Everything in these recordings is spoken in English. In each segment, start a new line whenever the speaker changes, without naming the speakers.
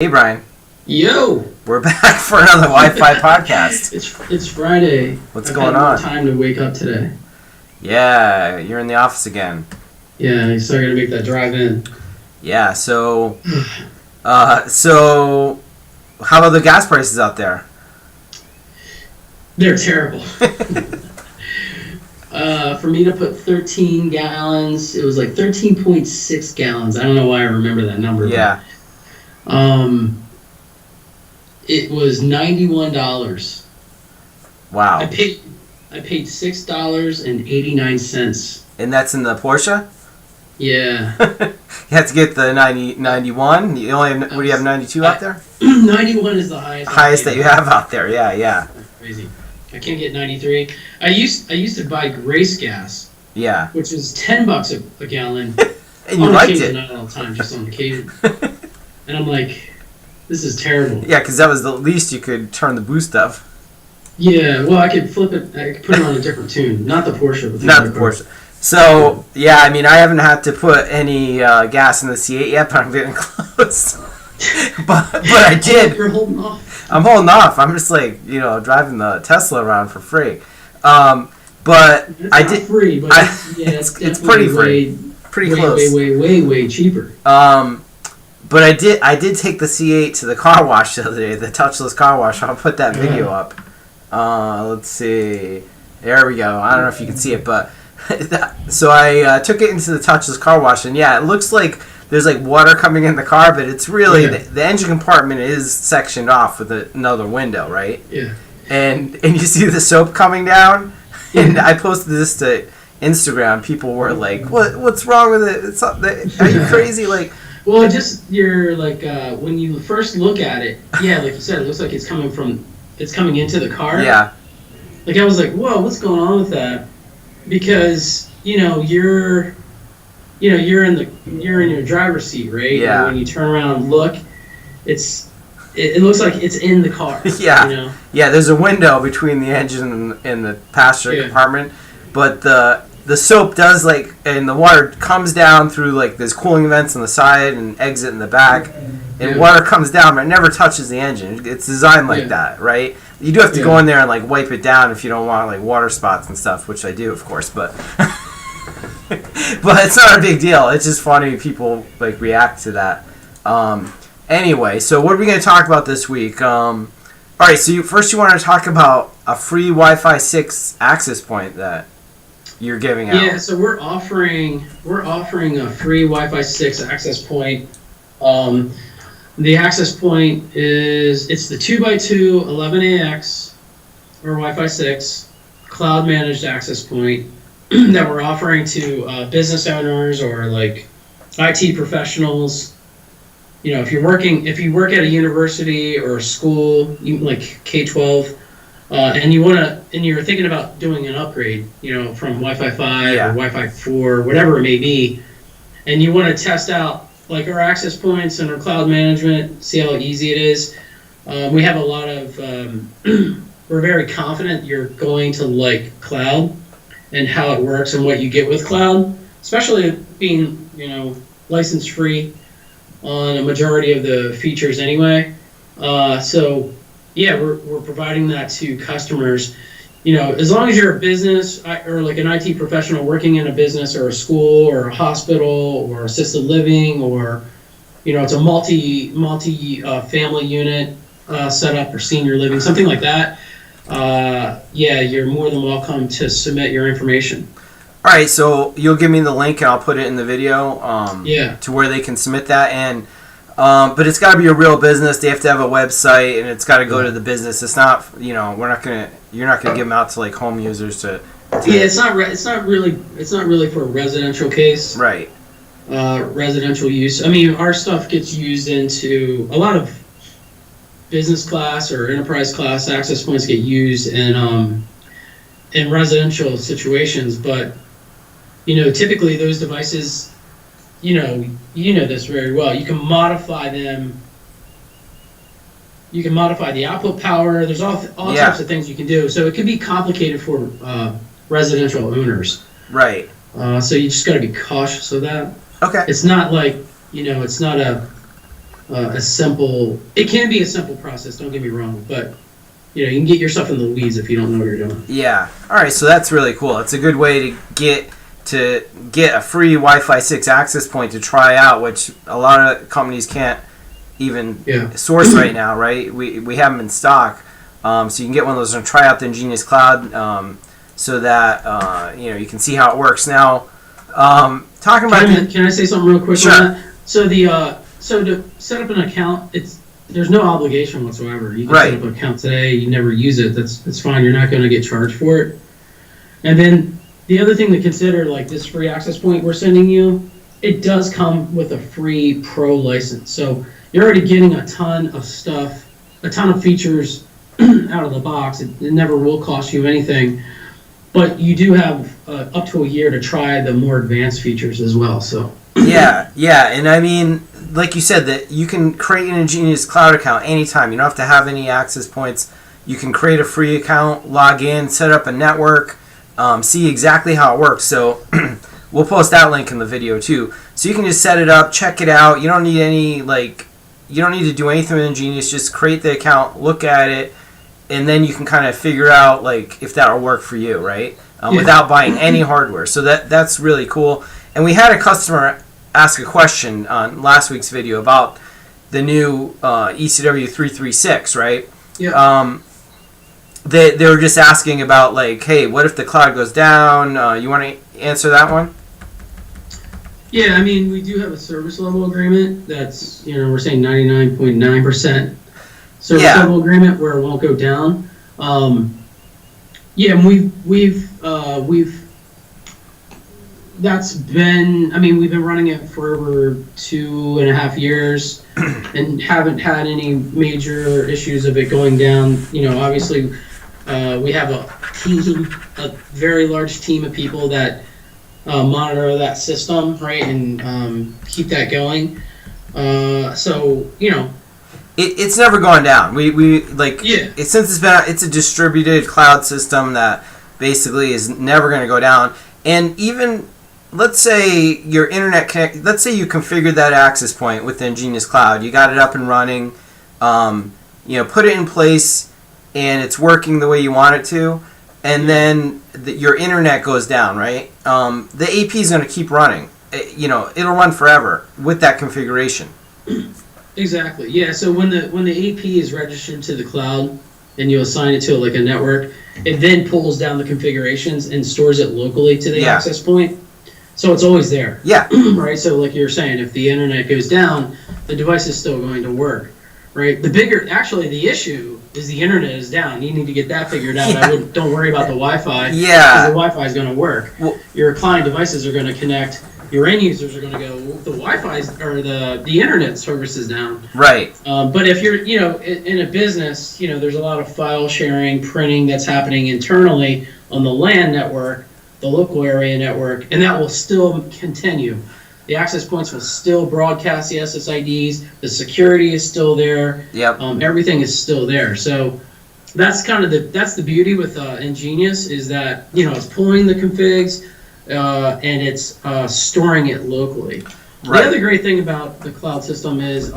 Hey Bryan,
Yo,
we're back for another Wi-Fi podcast.
it's Friday.
What's
I've
going
had more
on?
time to wake up today.
Yeah, you're in the office again.
Yeah, I still gotta make that drive in.
Yeah, so how about the gas prices out there?
They're terrible. For me to put 13 gallons, it was like 13.6 gallons. I don't know why I remember that number.
Yeah.
It was $91.
Wow.
I paid $6.89.
And that's in the Porsche?
Yeah.
You have to get the 91. You only have, what do you have, 92 out there?
91 is the highest.
Highest that you have out there. Yeah.
That's crazy. I can't get 93. I used to buy Grace gas.
Yeah.
Which is $10 a gallon.
And you liked it.
Not all the time, just on occasion. And I'm like, this is terrible.
Yeah, because that was the least you could turn the boost up.
Yeah, well, I could flip it. I could put it on a different tune, not the Porsche. But
Not the Porsche. So yeah, I mean, I haven't had to put any gas in the C8 yet, but I'm getting close. but I did.
You're holding off.
I'm holding off. I'm just like, driving the Tesla around for free. But
It's
I
not
did.
free, but it's
pretty free. Pretty close.
Way cheaper.
But I did take the C8 to the car wash the other day, the touchless car wash. I'll put that video up. Let's see. There we go. I don't know if you can see it, but so I took it into the touchless car wash, and yeah, it looks like there's like water coming in the car, but it's really the engine compartment is sectioned off with another window, right?
Yeah.
And you see the soap coming down, and I posted this to Instagram. People were like, "What's wrong with it? Are you crazy?" Like.
Well, you're like when you first look at it, yeah, like you said, it looks like it's coming into the car.
Yeah.
Like I was like, whoa, what's going on with that? Because you're in your driver's seat, right?
Yeah.
And when you turn around and look, it looks like it's in the car.
Yeah. Yeah. There's a window between the engine and the passenger compartment, but the soap does and the water comes down through there's cooling vents on the side and exit in the back, and water comes down, but it never touches the engine. It's designed like that, right? You do have to go in there and wipe it down if you don't want water spots and stuff, which I do, of course, but but it's not a big deal. It's just funny people react to that. Anyway, so what are we going to talk about this week? All right, so first you want to talk about a free Wi-Fi 6 access point that you're giving out.
Yeah, so we're offering a free Wi-Fi 6 access point. The access point it's the 2x2 11AX or Wi-Fi 6 cloud managed access point that we're offering to business owners or IT professionals. If you work at a university or a school, like K-12. And you're thinking about doing an upgrade, from Wi-Fi 5 or Wi-Fi 4, whatever it may be, and you want to test out our access points and our cloud management, see how easy it is. We have a lot of, we're very confident you're going to like cloud and how it works and what you get with cloud, especially being, license free on a majority of the features anyway. So yeah, we're providing that to customers. As long as you're a business or an IT professional working in a business or a school or a hospital or assisted living or, it's a multi family unit setup or senior living, something like that. You're more than welcome to submit your information.
All right, so you'll give me the link and I'll put it in the video to where they can submit that. And but it's got to be a real business. They have to have a website, and it's got to go to the business. It's not, you're not gonna give them out to home users to
yeah, it's not really for a residential case.
Right.
Residential use. I mean, our stuff gets used into a lot of business class or enterprise class access points get used in residential situations, but typically those devices. You know this very well. You can modify them. You can modify the output power. There's all types of things you can do. So it can be complicated for residential owners.
Right.
So you just got to be cautious of that.
Okay.
It's not it's not a a simple. It can be a simple process. Don't get me wrong, but you can get yourself in the weeds if you don't know what you're doing.
Yeah. All right. So that's really cool. It's a good way to get a free Wi-Fi 6 access point to try out, which a lot of companies can't even source right now. Right? We have them in stock, so you can get one of those and try out the Ingenious Cloud, so that you can see how it works. Now, talking about
can I say something real quick?
Sure.
On that? So so to set up an account, there's no obligation whatsoever. You can set up an account today. You never use it. That's fine. You're not going to get charged for it. And then the other thing to consider, like this free access point we're sending you, it does come with a free pro license. So you're already getting a ton of stuff, a ton of features out of the box. It never will cost you anything. But you do have up to a year to try the more advanced features as well. So
yeah, and I mean, like you said, that you can create an Ingenious Cloud account anytime. You don't have to have any access points. You can create a free account, log in, set up a network, see exactly how it works. So we'll post that link in the video too. So you can just set it up, check it out. You don't need you don't need to do anything with Ingenious. Just create the account, look at it, and then you can kind of figure out if that'll work for you, right? Without buying any hardware. So that's really cool. And we had a customer ask a question on last week's video about the new ECW336, right?
Yeah.
They were just asking about hey, what if the cloud goes down? You want to answer that one?
Yeah, I mean, we do have a service level agreement that's we're saying 99.9% service level agreement where it won't go down. And we've that's been, we've been running it for over 2.5 years and haven't had any major issues of it going down. Obviously, we have a very large team of people that monitor that system, right, and keep that going.
It's never gone down. Since it's a distributed cloud system that basically is never going to go down. And even let's say your internet let's say you configured that access point with the Ingenious Cloud, you got it up and running, put it in place, and it's working the way you want it to, and then your internet goes down, right? The AP is going to keep running. It'll run forever with that configuration.
Exactly. Yeah. So when the AP is registered to the cloud and you assign it to a network, it then pulls down the configurations and stores it locally to the access point. So it's always there.
Yeah.
Right. So like you're saying, if the internet goes down, the device is still going to work. Right. The issue is the internet is down. You need to get that figured out.
Yeah.
Don't worry about the Wi-Fi.
Yeah.
Because the Wi-Fi is going to work. Well, your client devices are going to connect. Your end users are going to go, the Wi-Fi or the internet service is down.
Right.
But if you're, in a business, there's a lot of file sharing, printing that's happening internally on the LAN network, the local area network, and that will still continue. The access points will still broadcast the SSIDs. The security is still there.
Yep.
Everything is still there. So that's kind of the beauty with Ingenious is that it's pulling the configs. And it's storing it locally. Right. The other great thing about the cloud system is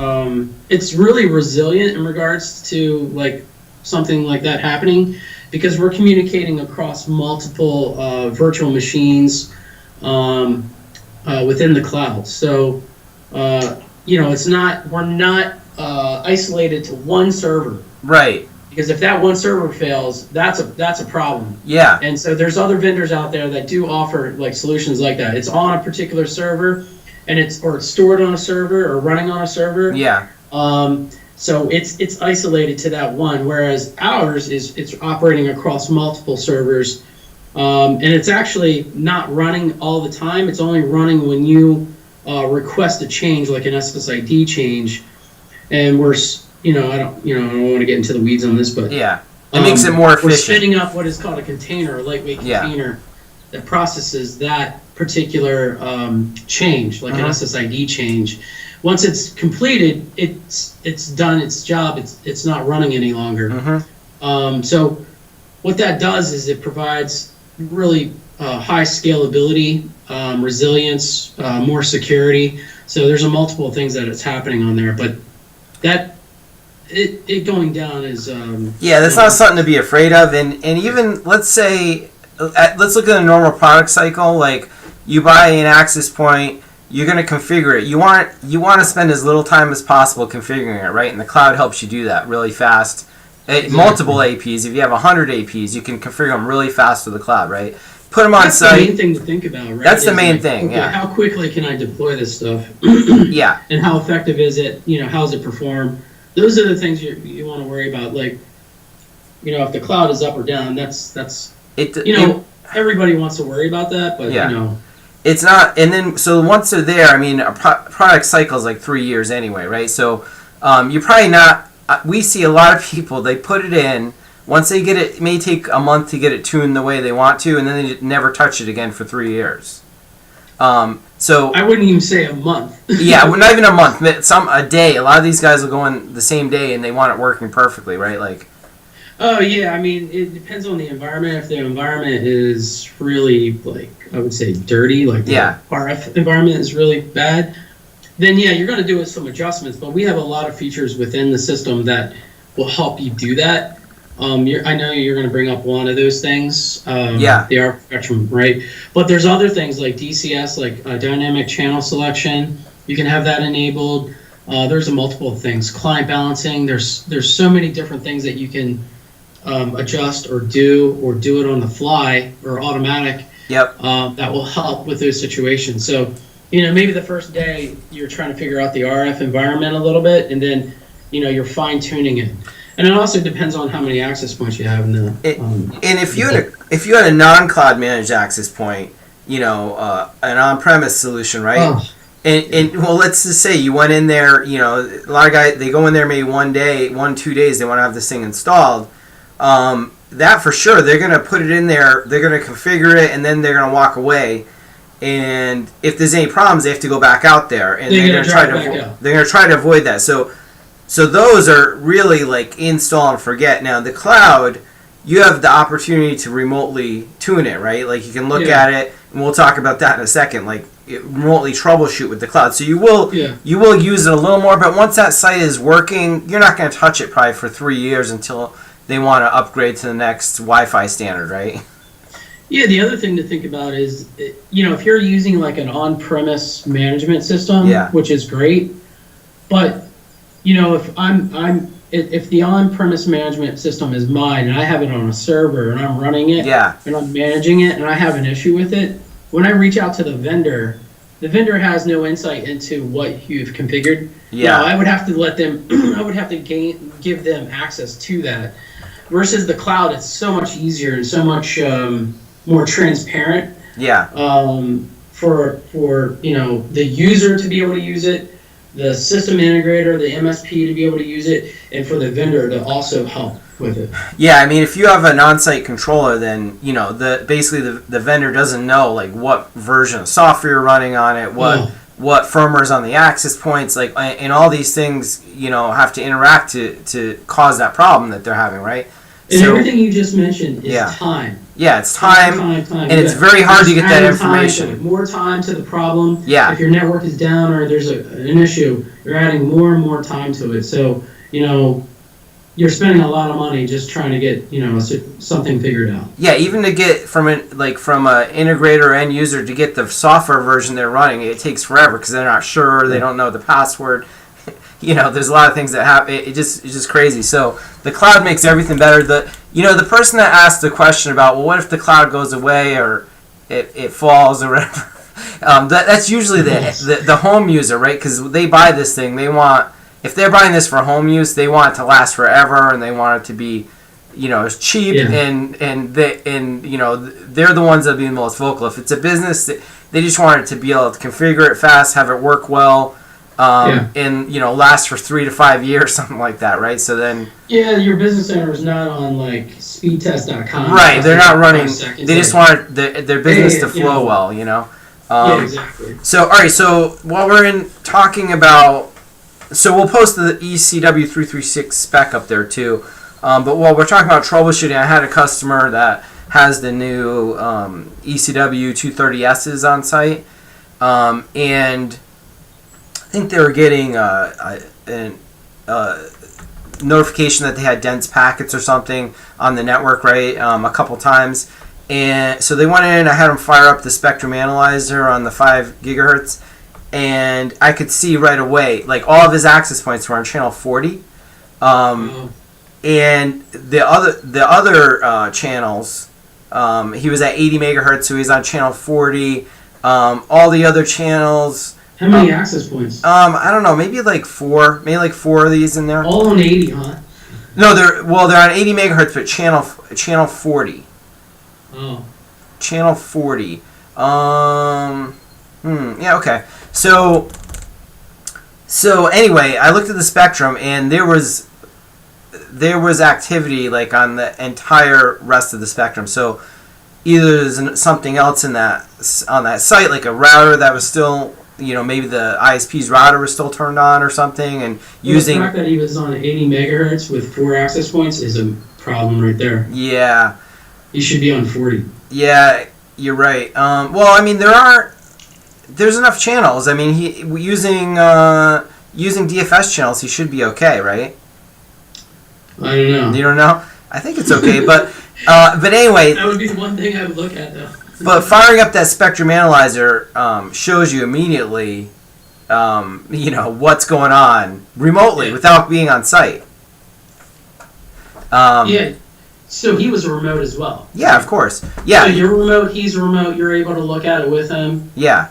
it's really resilient in regards to something like that happening, because we're communicating across multiple virtual machines within the cloud. So we're not isolated to one server.
Right.
Because if that one server fails, that's a problem.
Yeah.
And so there's other vendors out there that do offer solutions like that. It's on a particular server, and it's stored on a server or running on a server.
Yeah.
So it's isolated to that one, whereas ours it's operating across multiple servers, and it's actually not running all the time. It's only running when you request a change, like an SSID change, and we're I don't want to get into the weeds on this, but
yeah, it makes it more efficient.
We're spinning up what is called a container, a lightweight container that processes that particular change, like an SSID change. Once it's completed, it's done its job. It's not running any longer. So what that does is it provides really high scalability, resilience, more security. So there's multiple things that it's happening on there, but that it going down is
that's not something to be afraid of. And even let's say let's look at a normal product cycle. Like you buy an access point, you're going to configure it. You want to spend as little time as possible configuring it, right? And the cloud helps you do that really fast. Exactly. Multiple APs. If you have 100 APs, you can configure them really fast with the cloud, right? Put them on site.
That's the main thing to think about, right?
That's the main thing,
okay,
yeah.
How quickly can I deploy this stuff?
Yeah.
And how effective is it? How does it perform? Those are the things you want to worry about. Like, if the cloud is up or down, that's everybody wants to worry about that, but
it's not. And then so once they're there, I mean, a product cycle is like 3 years anyway, right? So you're probably not. We see a lot of people, they put it in. Once they get it, it may take a month to get it tuned the way they want to, and then they never touch it again for 3 years. So
I wouldn't even say a month.
Yeah, well, not even a month. A day. A lot of these guys will go in the same day, and they want it working perfectly, right? Like.
Oh yeah, I mean it depends on the environment. If the environment is really I would say dirty, like the RF environment is really bad, then you're going to do some adjustments. But we have a lot of features within the system that will help you do that. I know you're going to bring up one of those things, the RF spectrum, right? But there's other things like DCS, like dynamic channel selection. You can have that enabled. There's multiple things. Client balancing. There's so many different things that you can adjust or do it on the fly or automatic.
Yep.
That will help with those situations. So, maybe the first day you're trying to figure out the RF environment a little bit, and then, you're fine tuning it. And it also depends on how many access points you have in the.
And if you had a non-cloud managed access point, an on-premise solution, right?
Oh.
And well, let's just say you went in there. A lot of guys, they go in there maybe 2 days. They want to have this thing installed. That for sure, they're going to put it in there. They're going to configure it, and then they're going to walk away. And if there's any problems, they have to go back out there, and they're going to try to avoid that. So those are really like install and forget. Now the cloud, you have the opportunity to remotely tune it, right? Like you can look at it, and we'll talk about that in a second. Like remotely troubleshoot with the cloud. So you will use it a little more, but once that site is working, you're not going to touch it probably for 3 years until they want to upgrade to the next Wi-Fi standard, right?
Yeah, the other thing to think about is, if you're using like an on-premise management system, which is great, but if the on-premise management system is mine and I have it on a server and I'm running it and I'm managing it and I have an issue with it, when I reach out to the vendor has no insight into what you've configured. Now, I would have to let them. I would have to give them access to that. Versus the cloud, it's so much easier and so much more transparent. For the user to be able to use it, the system integrator, the MSP to be able to use it, and for the vendor to also help with it. Yeah,
I mean, if you have an on-site controller, then basically the vendor doesn't know like what version of software you're running on it, what firmware's on the access points, like, and all these things have to interact to cause that problem that they're having, right?
And everything you just mentioned is time.
Yeah, it's time. And it's very hard to get that information.
More time to the problem.
Yeah.
If your network is down or there's an issue, you're adding more and more time to it. So, you're spending a lot of money just trying to get, something figured out.
Yeah, even to get from an integrator or end user to get the software version they're running, it takes forever because they're not sure, they don't know the password. There's a lot of things that happen. It's just crazy. So the cloud makes everything better. The person that asked the question about, well, what if the cloud goes away or it falls or whatever? That's usually the home user, right? Because they buy this thing, if they're buying this for home use, they want it to last forever and they want it to be, it's cheap and they're the ones that be the most vocal. If it's a business, they just want it to be able to configure it fast, have it work well. And last for 3 to 5 years, something like that, right? So then
your business owner is not on like speedtest.com,
right? They're not running. They just want their business to flow well,
exactly.
So all right, so while we're talking about, so we'll post the ECW336 spec up there too. But while we're talking about troubleshooting, I had a customer that has the new ECW230S's on site, and I think they were getting notification that they had dense packets or something on the network, right? A couple times. And so they went in, I had them fire up the spectrum analyzer on the 5 gigahertz, and I could see right away, like, all of his access points were on channel 40. And the other channels, he was at 80 megahertz, so he's on channel 40. All the other channels...
How many access points?
I don't know, maybe like 4 of these in there.
All on 80, huh?
No, they're on 80 megahertz, but channel 40.
Oh.
Channel 40. Yeah, okay. So anyway, I looked at the spectrum, and there was activity like on the entire rest of the spectrum. So either there's something else on that site, like a router that was still, maybe the ISP's router was still turned on or something, and using...
The fact that he was on 80 megahertz with 4 access points is a problem right there.
Yeah.
He should be on 40.
Yeah, you're right. Well, I mean, there's enough channels. I mean, using DFS channels, he should be okay, right?
I don't know.
You don't know? I think it's okay, but anyway...
That would be the one thing I would look at, though.
But firing up that spectrum analyzer shows you immediately, what's going on remotely without being on site.
Yeah. So he was a remote as well.
Yeah, of course. Yeah.
So you're remote, he's remote, you're able to look at it with him.
Yeah.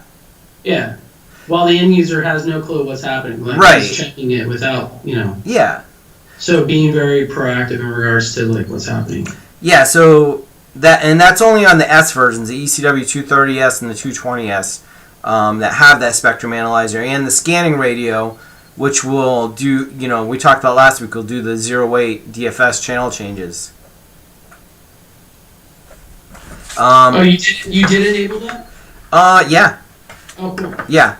Yeah. While the end user has no clue what's happening. Like,
right.
He's checking it without,
Yeah.
So being very proactive in regards to like what's happening.
Yeah, so that's only on the S versions, the ECW230S and the 220S, that have that spectrum analyzer, and the scanning radio, which will do, we talked about last week, will do the 0-weight DFS channel changes.
You did enable that?
Yeah.
Oh, cool.
Yeah.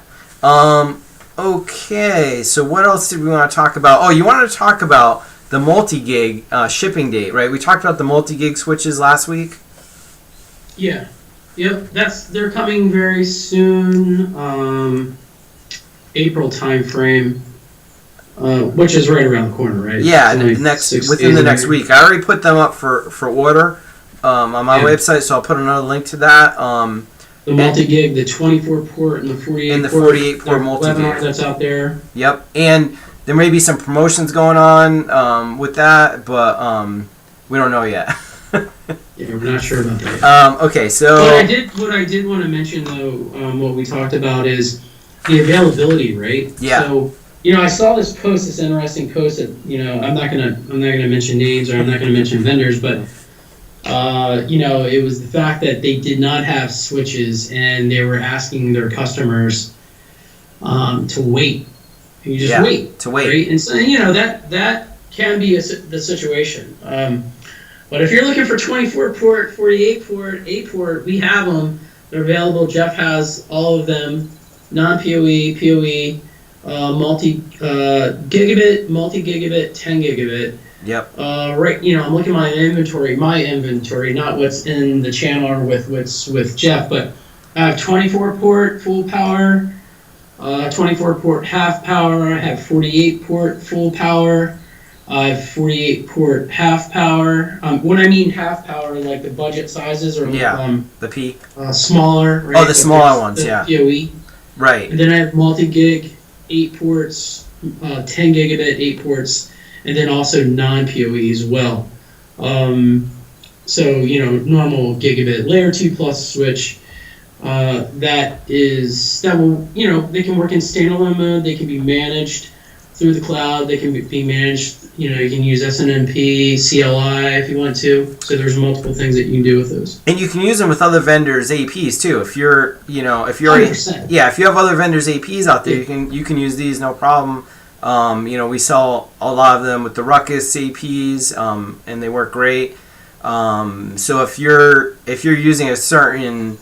Okay, so what else did we want to talk about? Oh, you wanted to talk about the multi-gig shipping date, right? We talked about the multi-gig switches last week.
Yeah. Yep. They're coming very soon. April time frame, which is right around the corner, right?
Yeah, within the next week. I already put them up for order on my website, so I'll put another link to that.
The multi-gig, the 24-port and the 48-port.
And the 48-port multi-gig.
That's out there.
Yep, and there may be some promotions going on with that, but we don't know yet.
Yeah, we're not sure about that.
Okay, so...
What I did want to mention, though, what we talked about is the availability, right?
Yeah.
So, I saw this interesting post that, I'm not gonna mention names, or I'm not gonna mention vendors, but it was the fact that they did not have switches, and they were asking their customers to wait. You just wait.
To wait.
Right? And so, that can be the situation. But if you're looking for 24-port, 48-port, 8-port, we have them. They're available. Jeff has all of them. Non-PoE, PoE, multi-gigabit, 10 gigabit.
Yep.
Right, I'm looking at my inventory, not what's in the channel or what's with Jeff, but I have 24-port full power, 24-port half power, I have 48-port full power, I have 48-port half power. When I mean half power, like the budget sizes or
the P.
Smaller. Right?
Oh, the smaller ones, yeah.
PoE. Right. And then I have multi-gig, 8 ports, 10 gigabit, 8 ports, and then also non-PoE as well. So, normal gigabit layer 2 plus switch. That will, they can work in standalone mode. They can be managed through the cloud. They can be managed, you can use SNMP, CLI if you want to. So there's multiple things that you can do with those.
And you can use them with other vendors' APs too. If you're,
100%.
Yeah, if you have other vendors' APs out there, you can use these, no problem. We sell a lot of them with the Ruckus APs, and they work great. So if you're using a certain,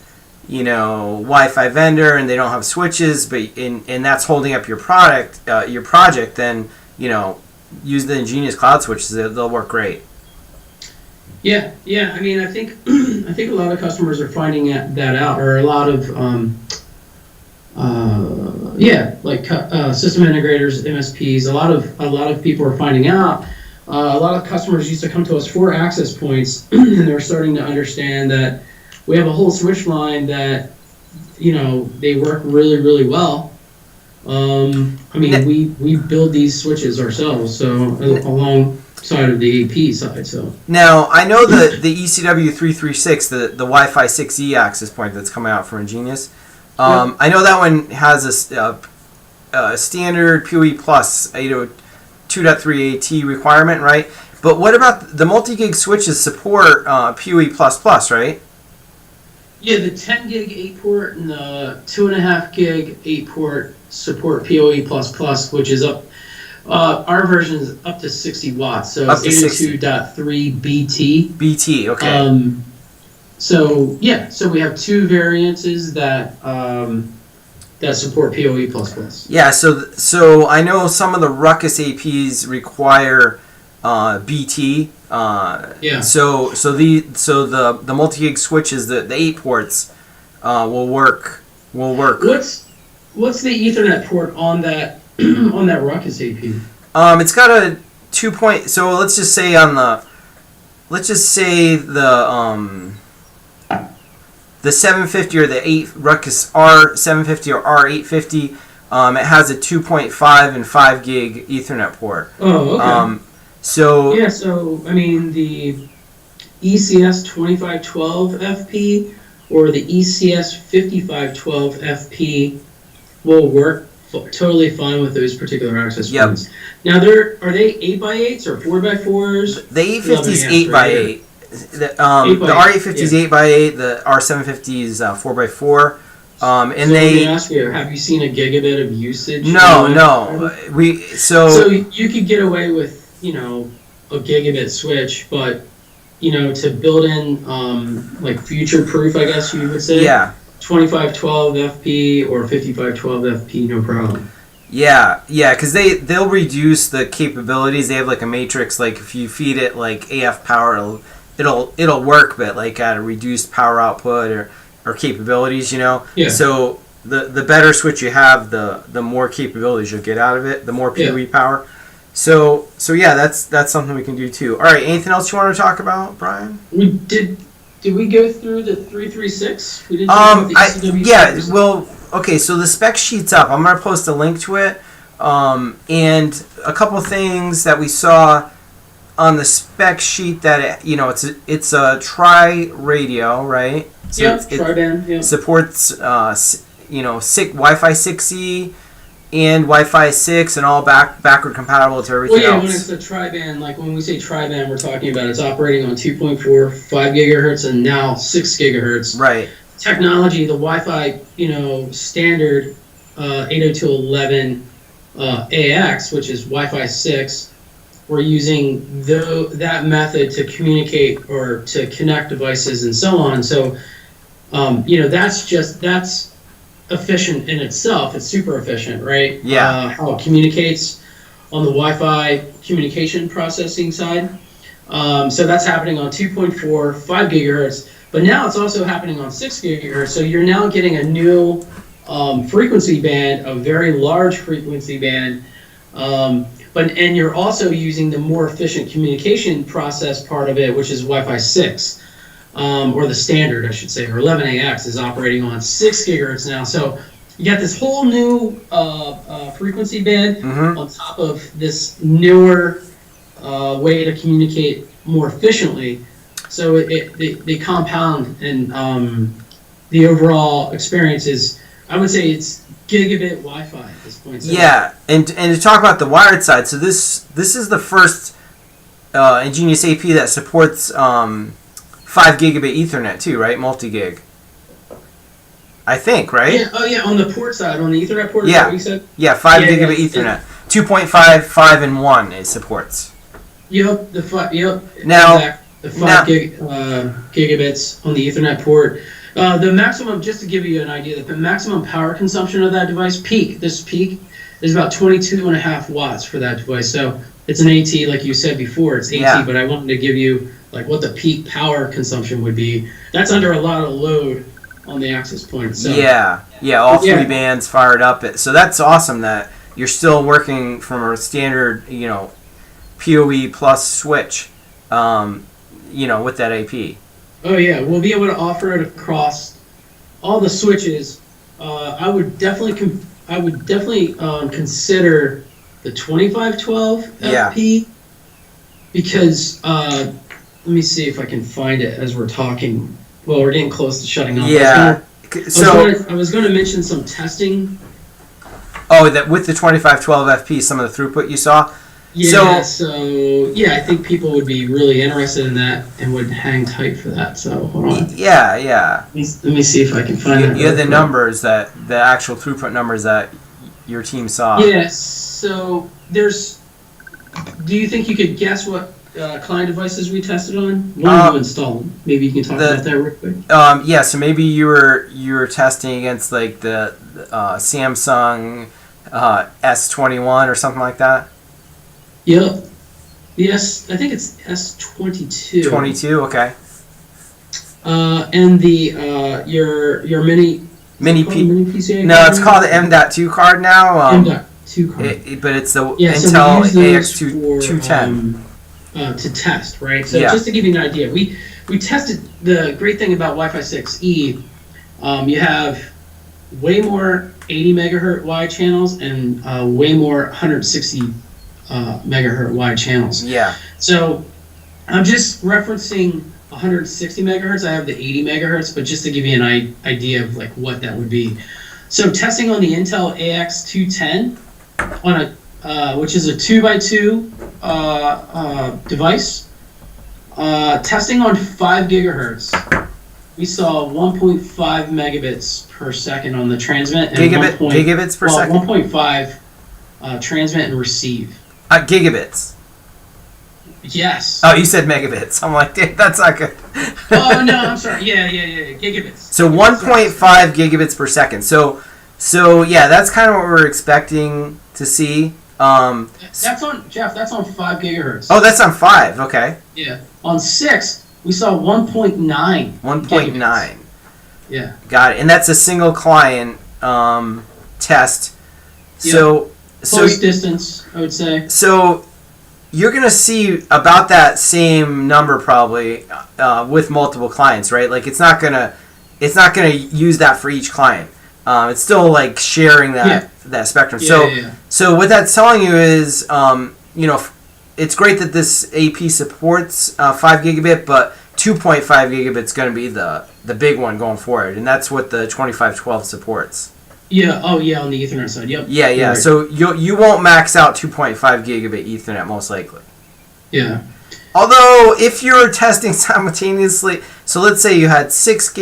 Wi-Fi vendor and they don't have switches, and that's holding up your project, then use the Ingenious Cloud switches. They'll work great.
Yeah. I mean, I think a lot of customers are finding that out, or a lot of yeah, like system integrators, MSPs. A lot of people are finding out. A lot of customers used to come to us for access points, and they're starting to understand that we have a whole switch line that, they work really, really well. I mean, we build these switches ourselves, so alongside of the AP side. So
now I know the ECW336, the Wi-Fi 6E access point that's coming out from Ingenious. I know that one has a standard PoE plus 802.3AT requirement, right? But what about the multi-gig switches support PoE plus plus, right?
Yeah, the 10 gig 8 port and the 2.5 gig 8 port support PoE plus plus, which is up. Our version is up to 60 watts, so it's 802.3 BT.
BT, okay.
So we have two variances that support PoE plus plus.
Yeah, so I know some of the Ruckus APs require BT.
Yeah.
So the multi-gig switches, the 8 ports, will work.
What's the Ethernet port on that on that Ruckus AP?
It's got a 2 point. So let's just say the 750 or the 8 Ruckus R750 or R850, it has a 2.5 and 5 gig Ethernet port.
Oh, okay.
So
I mean, the ECS 2512 FP or the ECS 5512 FP will work totally fine with those particular access points. Now, are they 8x8s or 4x4s?
The 850 is 8x8. The R850 is 8x8. The R750 is 4x4. And
so let me ask you: have you seen a gigabit of usage?
No.
So you could get away with a gigabit switch, but to build in like future proof, I guess you would say.
Yeah.
2512 FP or 5512 FP, no problem.
Yeah, because they'll reduce the capabilities. They have like a matrix. Like if you feed it like AF power, it'll work, but like at a reduced power output or capabilities.
Yeah.
So the better switch you have, the more capabilities you'll get out of it. The more PoE power. So yeah, that's something we can do too. All right, anything else you want to talk about, Brian?
We did. Did we go through the 336? We didn't talk about the ECW.
Yeah. Well, okay. So the spec sheet's up. I'm gonna post a link to it. And a couple things that we saw on the spec sheet that it's a tri radio, right? So
tri-band. Yeah.
Supports Wi-Fi 6E and Wi-Fi 6 and all backward compatible to everything else.
When it's a tri-band, like when we say tri-band, we're talking about it's operating on 2.4, 5 gigahertz, and now 6 gigahertz.
Right.
Technology, the Wi-Fi, standard 802.11ax, which is Wi-Fi 6. We're using that method to communicate or to connect devices and so on. So, that's efficient in itself. It's super efficient, right?
Yeah.
How it communicates on the Wi-Fi communication processing side. So that's happening on 2.4, 5 gigahertz, but now it's also happening on 6 gigahertz. So you're now getting a new frequency band, a very large frequency band, and you're also using the more efficient communication process part of it, which is Wi-Fi 6. Or the standard, I should say, or 11AX is operating on 6 gigahertz now. So you got this whole new frequency band on top of this newer way to communicate more efficiently. So they compound, and the overall experience is, I would say, it's gigabit Wi-Fi at this point. So
yeah, and to talk about the wired side, so this is the first Ingenious AP that supports 5 gigabit Ethernet too, right? Multi-gig. I think, right?
Yeah. Oh, yeah. On the port side, on the Ethernet port.
Yeah.
Is that what you said?
Yeah. 5 gigabit Ethernet. 2.5, 5, and 1 it supports.
Yep. Yep.
Now,
exactly. The 5 gigabits on the Ethernet port. The maximum, just to give you an idea, the maximum power consumption of that device, this peak, is about 22.5 watts for that device. So it's an AT, like you said before, it's AT, but I wanted to give you like what the peak power consumption would be. That's under a lot of load. on the access point. So
yeah, all three bands fired up. So that's awesome that you're still working from a standard, PoE plus switch, with that AP.
Oh yeah, we'll be able to offer it across all the switches. I would definitely consider the 2512 FP because let me see if I can find it as we're talking. Well, we're getting close to shutting off.
Yeah.
I was going to mention some testing.
Oh, that with the 2512 FP, some of the throughput you saw.
Yeah. So I think people would be really interested in that and would hang tight for that. So hold on.
Yeah.
Let me see if I can find it.
You have the numbers the actual throughput numbers that your team saw.
Yeah. So there's. Do you think you could guess what client devices we tested on? When you installed? Maybe you can talk about that real quick.
Yeah. So maybe you were testing against like the Samsung S21 or something like that.
Yep. Yes, I think it's S22.
22. Okay.
And the your mini PCI.
No, it's called the M.2 card now.
M.2 card.
But it's the
Intel
AX210.
To test, right? So
Yeah.
just to give you an idea, we tested. The great thing about Wi-Fi 6E, you have way more 80 megahertz wide channels and way more 160 megahertz wide channels.
Yeah.
So I'm just referencing 160 megahertz. I have the 80 megahertz, but just to give you an idea of like what that would be. So testing on the Intel AX210 on which is a 2x2 device. Testing on 5 gigahertz, we saw 1.5 megabits per second on the transmit. And
gigabits per second?
1.5 transmit and receive.
Gigabits.
Yes.
Oh, you said megabits. I'm like, that's not good.
Oh, no, I'm sorry. Yeah. Gigabits.
So 1.5 gigabits per second. So yeah, that's kind of what we're expecting to see.
That's on 5 gigahertz.
Oh, that's on 5. Okay.
Yeah. On 6, we saw 1.9.
1.9.
Yeah.
Got it. And that's a single client test. So
close distance, I would say.
So you're gonna see about that same number probably with multiple clients, right? Like it's not gonna use that for each client. It's still like sharing that spectrum. So what that's telling you is, it's great that this AP supports 5 gigabit, but 2.5 gigabit is going to be the big one going forward, and that's what the 2512 supports.
Yeah. Oh, yeah. On the Ethernet side. Yep.
Yeah. Right. So you won't max out 2.5 gigabit Ethernet most likely.
Yeah.
Although if you're testing simultaneously, so let's say you had 6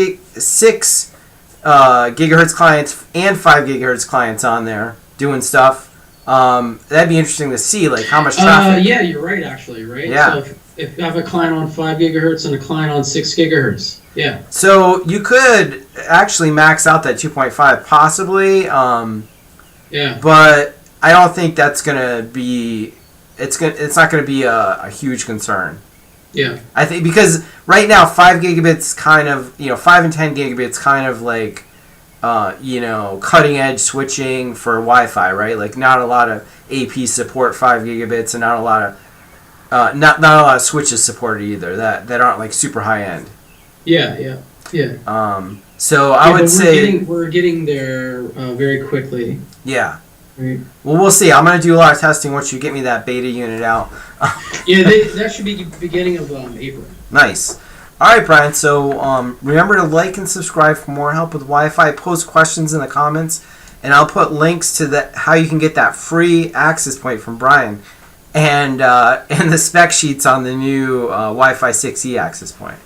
gigahertz clients and 5 gigahertz clients on there doing stuff, that'd be interesting to see, like how much traffic.
Yeah, you're right, actually, right?
Yeah.
So if you have a client on 5 gigahertz and a client on 6 gigahertz, yeah.
So you could actually max out that 2.5 possibly.
Yeah.
But I don't think that's gonna be. It's not gonna be a huge concern.
Yeah.
I think because right now 5 gigabits kind of 5 and 10 gigabits kind of like cutting edge switching for Wi-Fi, right? Like not a lot of AP support 5 gigabits and not a lot of switches supported either that aren't like super high end.
Yeah.
So I would say
we're getting there very quickly.
Yeah.
Right.
Well, we'll see. I'm going to do a lot of testing once you get me that beta unit out.
That should be the beginning of April.
Nice. All right, Brian. So remember to like and subscribe for more help with Wi-Fi. Post questions in the comments, and I'll put links to how you can get that free access point from Bryan, and the spec sheets on the new Wi-Fi 6E access point.